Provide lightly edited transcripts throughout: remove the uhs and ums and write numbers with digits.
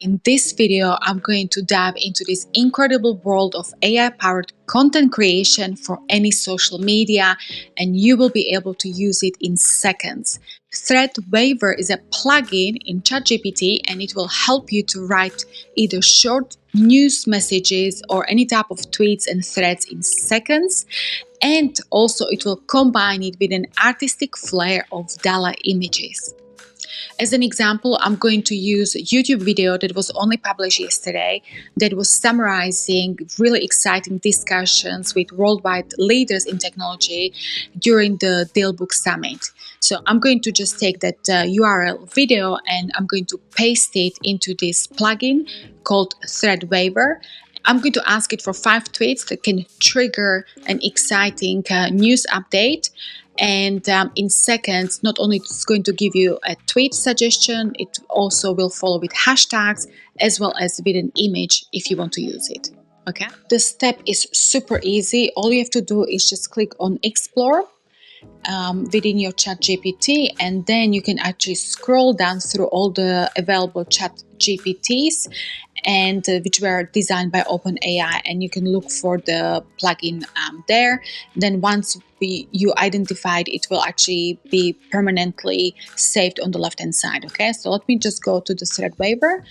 In this video, I'm going to dive into this incredible world of AI-powered content creation for any social media, and you will be able to use it in seconds. Threadweaver is a plugin in ChatGPT, and it will help you to write either short news messages or any type of tweets and threads in seconds. And also it will combine it with an artistic flair of Dala images. As an example, I'm going to use a YouTube video that was only published yesterday that was summarizing really exciting discussions with worldwide leaders in technology during the DealBook Summit. So I'm going to just take that URL video and I'm going to paste it into this plugin called Threadweaver. I'm going to ask it for 5 tweets that can trigger an exciting news update. And in seconds, not only it's going to give you a tweet suggestion, it also will follow with hashtags as well as with an image if you want to use it. Okay, the step is super easy. All you have to do is just click on Explore within your ChatGPT, and then you can actually scroll down through all the available ChatGPTs and which were designed by OpenAI, and you can look for the plugin there. Then once you identified, it will actually be permanently saved on the left hand side. Okay, so let me just go to the Threadweaver.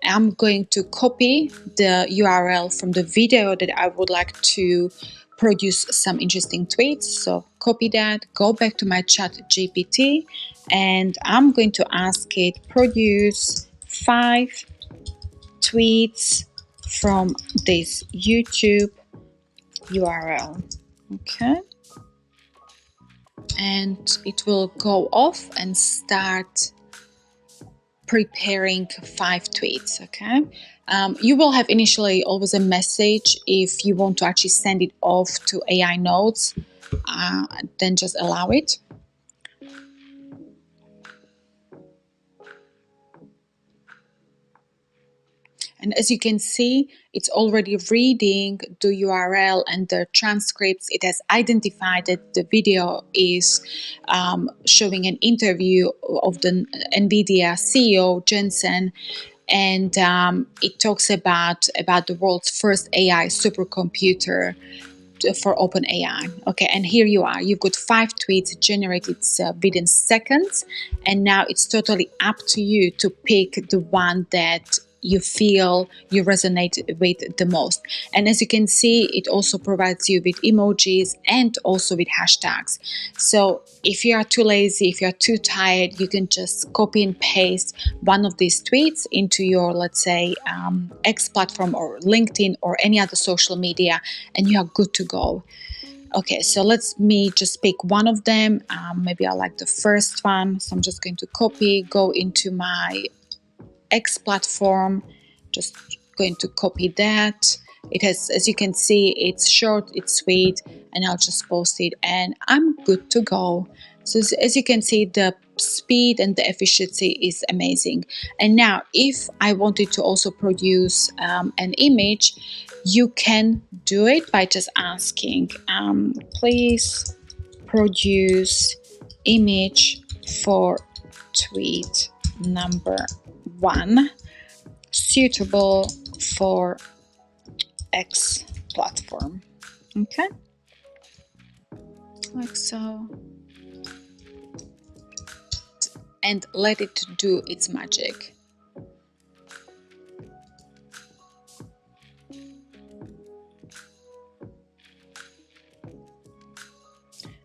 I'm going to copy the URL from the video that I would like to produce some interesting tweets. So copy that, go back to my ChatGPT, and I'm going to ask it produce 5 tweets from this YouTube URL. Okay, and it will go off and start preparing 5 tweets. Okay, you will have initially always a message if you want to actually send it off to AI nodes, then just allow it. And as you can see, it's already reading the URL and the transcripts. It has identified that the video is showing an interview of the NVIDIA CEO, Jensen, and it talks about the world's first AI supercomputer for OpenAI. Okay, and here you are. You've got 5 tweets generated within seconds, and now it's totally up to you to pick the one that you feel you resonate with the most. And as you can see, it also provides you with emojis and also with hashtags. So if you are too lazy, if you are too tired, you can just copy and paste one of these tweets into your, let's say, X platform or LinkedIn or any other social media, and you are good to go. Okay, so let me just pick one of them. Maybe I like the first one, so I'm just going to copy, go into my X platform, just going to copy that. It has, as you can see, it's short, it's sweet, and I'll just post it and I'm good to go. So as you can see, the speed and the efficiency is amazing. And now if I wanted to also produce an image, you can do it by just asking, please produce image for tweet number 1 suitable for X platform. Okay, like so, and let it do its magic.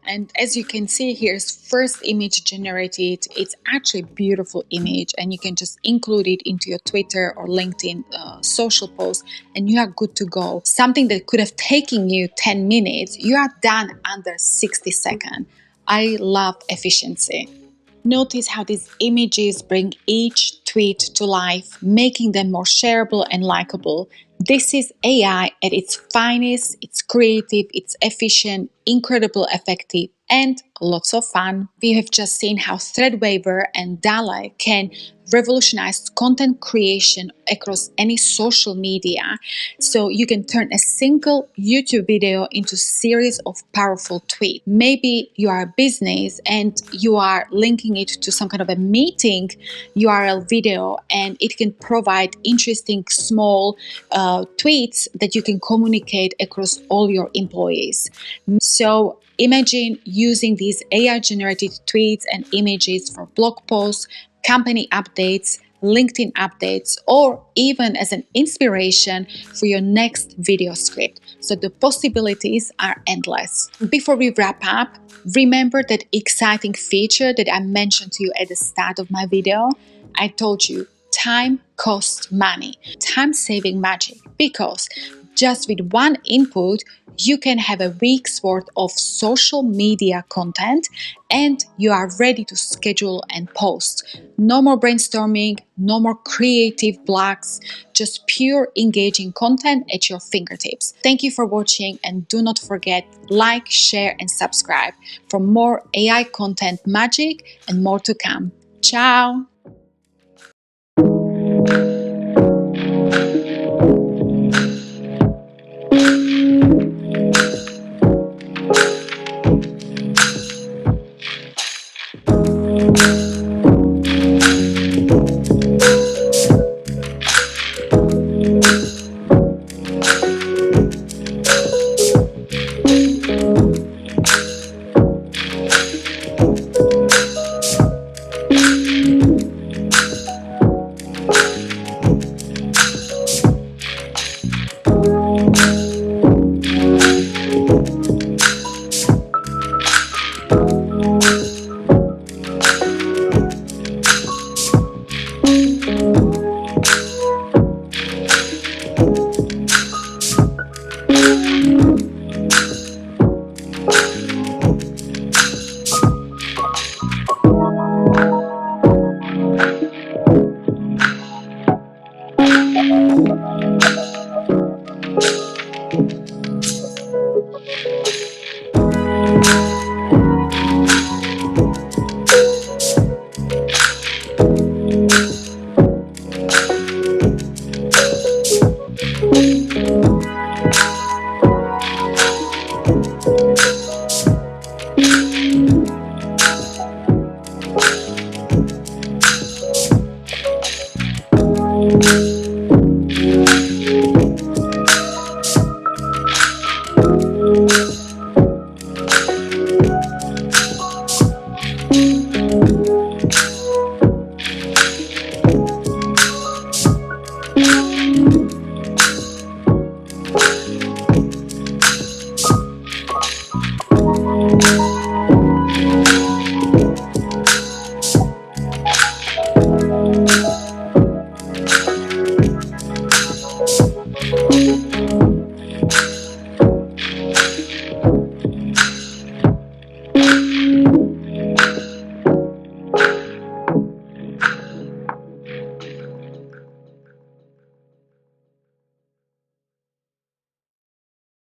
And as you can see, here's first image generated. It's actually a beautiful image, and you can just include it into your Twitter or LinkedIn social post, and you are good to go. Something that could have taken you 10 minutes, you are done under 60 seconds. I love efficiency. Notice how these images bring each tweet to life, making them more shareable and likable. This is AI at its finest. It's creative, it's efficient, incredibly effective, and lots of fun. We have just seen how Threadweaver and Dali can revolutionize content creation across any social media. So you can turn a single YouTube video into a series of powerful tweets. Maybe you are a business and you are linking it to some kind of a meeting URL video, and it can provide interesting small tweets that you can communicate across all your employees. So imagine using these AI generated tweets and images for blog posts, company updates, LinkedIn updates, or even as an inspiration for your next video script. So the possibilities are endless. Before we wrap up, remember that exciting feature that I mentioned to you at the start of my video? I told you time costs money, time saving magic, because just with one input, you can have a week's worth of social media content and you are ready to schedule and post. No more brainstorming, no more creative blocks, just pure engaging content at your fingertips. Thank you for watching, and do not forget, like, share, and subscribe for more AI content magic and more to come. Ciao!